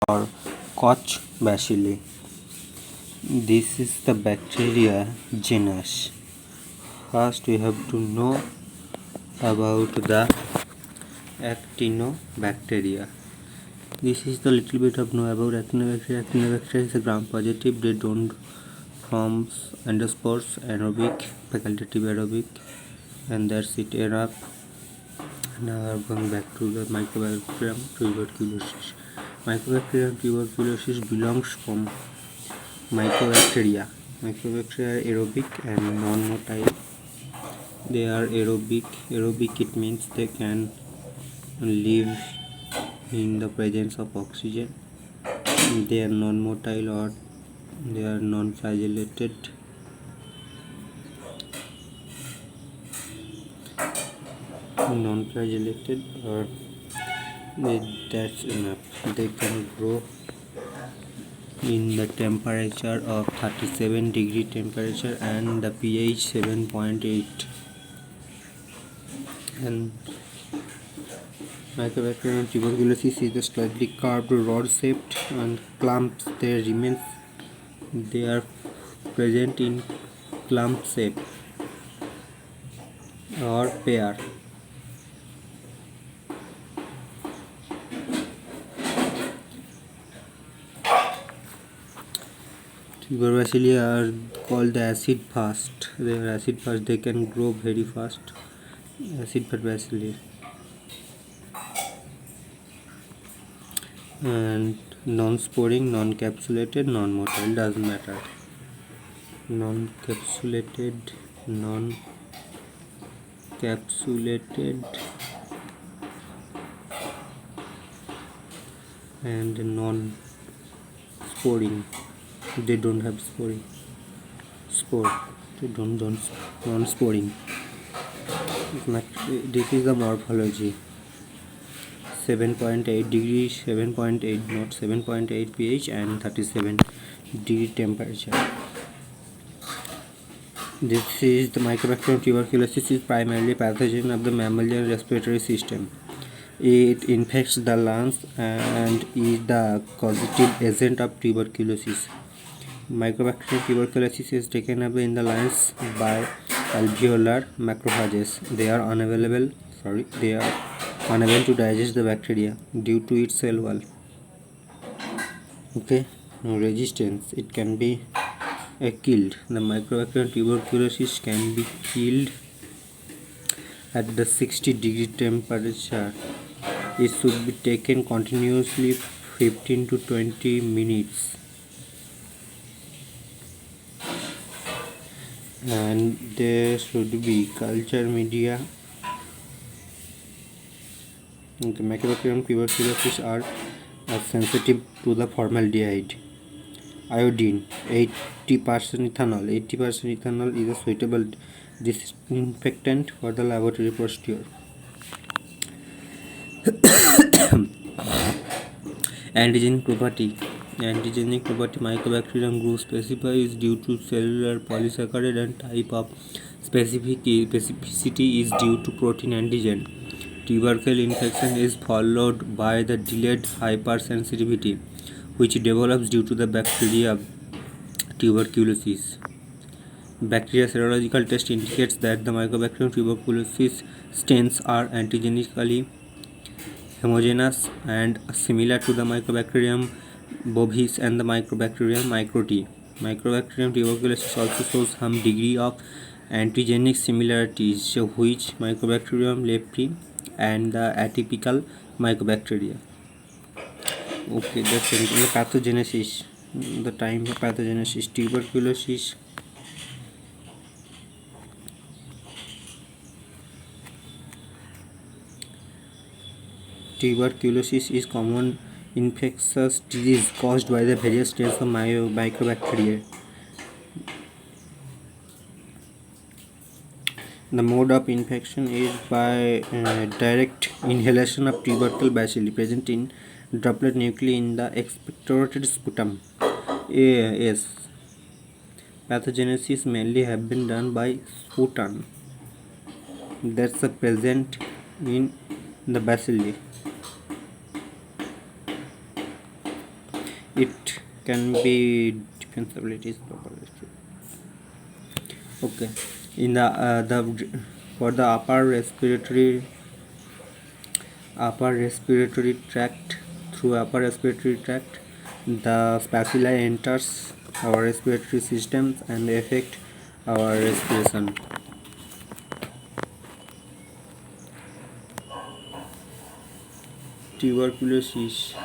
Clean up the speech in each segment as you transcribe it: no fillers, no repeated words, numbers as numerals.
or Koch bacilli. This is the bacteria genus. First, we have to know about the Actinobacteria. This is the little bit of know about Actinobacteria. Actinobacteria is a gram-positive. They don't form endospores, anaerobic, facultative aerobic, and that's it. Enough. Now going back to the Mycobacterium tuberculosis. Mycobacterium tuberculosis belongs from Mycobacteria. Mycobacteria are aerobic and non-motile. They are aerobic. Aerobic, it means they can live in the presence of oxygen. They are non-motile or they are non-flagellated. Non-flagellated, or that's enough. They can grow in the temperature of 37 degree temperature and the pH 7.8. And Mycobacterium tuberculosis is a slightly curved rod shaped and clumps. They are present in clump shape or pair. Tuber bacilli are called the acid fast. They are acid fast. They can grow very fast. Acid fast bacilli. And non-sporing, non-capsulated, non-motile, doesn't matter. Non-capsulated, non-capsulated, and non-sporing. They don't have spore. They don't non-sporing. This is the morphology. 7.8 degrees, 7.8 not 7.8 pH and 37 degree temperature. This is the Mycobacterium tuberculosis is primarily pathogen of the mammalian respiratory system. It infects the lungs and is the causative agent of tuberculosis. Mycobacterium tuberculosis is taken up in the lungs by alveolar macrophages. They are unable to digest the bacteria due to its cell wall. Okay, resistance. It can be killed. The Mycobacterium tuberculosis can be killed at the 60 degree temperature. It should be taken continuously 15 to 20 minutes. And there should be culture media. The Mycobacterium tuberculosis are sensitive to the formaldehyde. Iodine, 80% ethanol. 80% ethanol is a suitable disinfectant for the laboratory procedure. Antigenic property. Antigenic property Mycobacterium group specify is due to cellular polysaccharide and type of specificity is due to protein antigen. Tubercle infection is followed by the delayed hypersensitivity, which develops due to the bacteria tuberculosis. Bacteria serological test indicates that the Mycobacterium tuberculosis strains are antigenically homogeneous and similar to the Mycobacterium bovis and the Mycobacterium microti. Mycobacterium tuberculosis also shows some degree of antigenic similarities which Mycobacterium leprae and the atypical Mycobacteria. Okay, that's it. The pathogenesis. The time of pathogenesis. Tuberculosis is common infectious disease caused by the various strains of Mycobacteria. The mode of infection is by direct inhalation of tubercle bacilli present in droplet nuclei in the expectorated sputum. Yes, pathogenesis mainly have been done by sputum. That's present in the bacilli. it can be defensibilities properly. Okay, in the for the upper respiratory tract, through upper respiratory tract the spacula enters our respiratory systems and affect our respiration. Tuberculosis,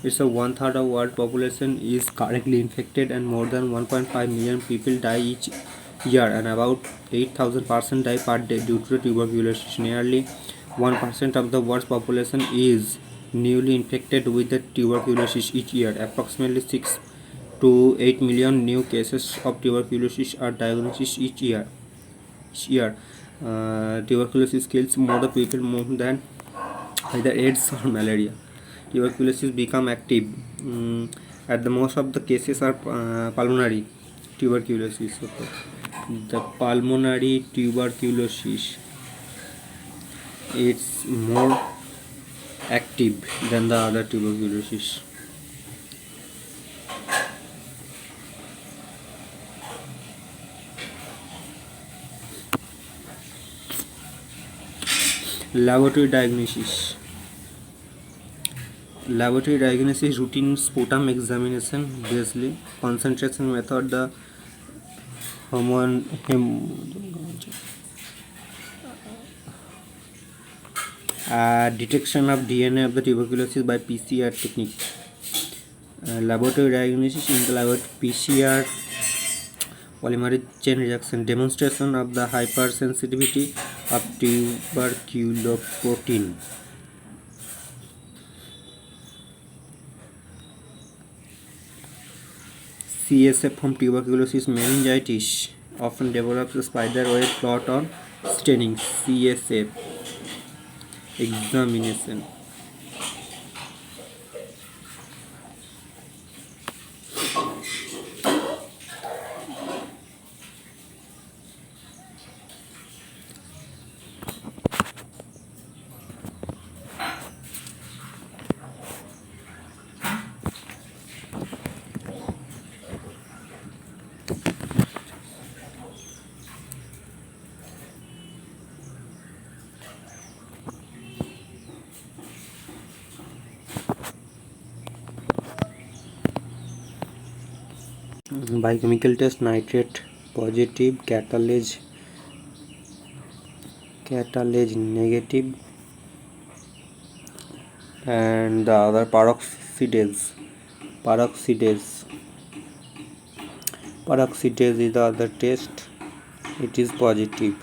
it's a one third of world population is currently infected and more than 1.5 million people die each year and about 8,000 persons die per day due to tuberculosis. Nearly 1% of the world's population is newly infected with the tuberculosis each year. Approximately 6 to 8 million new cases of tuberculosis are diagnosed each year. Tuberculosis kills more the people more than either AIDS or malaria. Tuberculosis become active at the most of the cases are pulmonary tuberculosis. Okay. The pulmonary tuberculosis, it's more active than the other tuberculosis. Laboratory diagnosis. Laboratory diagnosis, routine sputum examination, basically concentration method, the detection of DNA of the tuberculosis by PCR technique. Laboratory diagnosis include PCR polymerase chain reaction, demonstration of the hypersensitivity of tuberculoprotein. CSF from tuberculosis meningitis often develops a spider web plot on staining. CSF examination. Biochemical test: nitrate positive, catalase negative, and the other peroxidase is the other test, it is positive.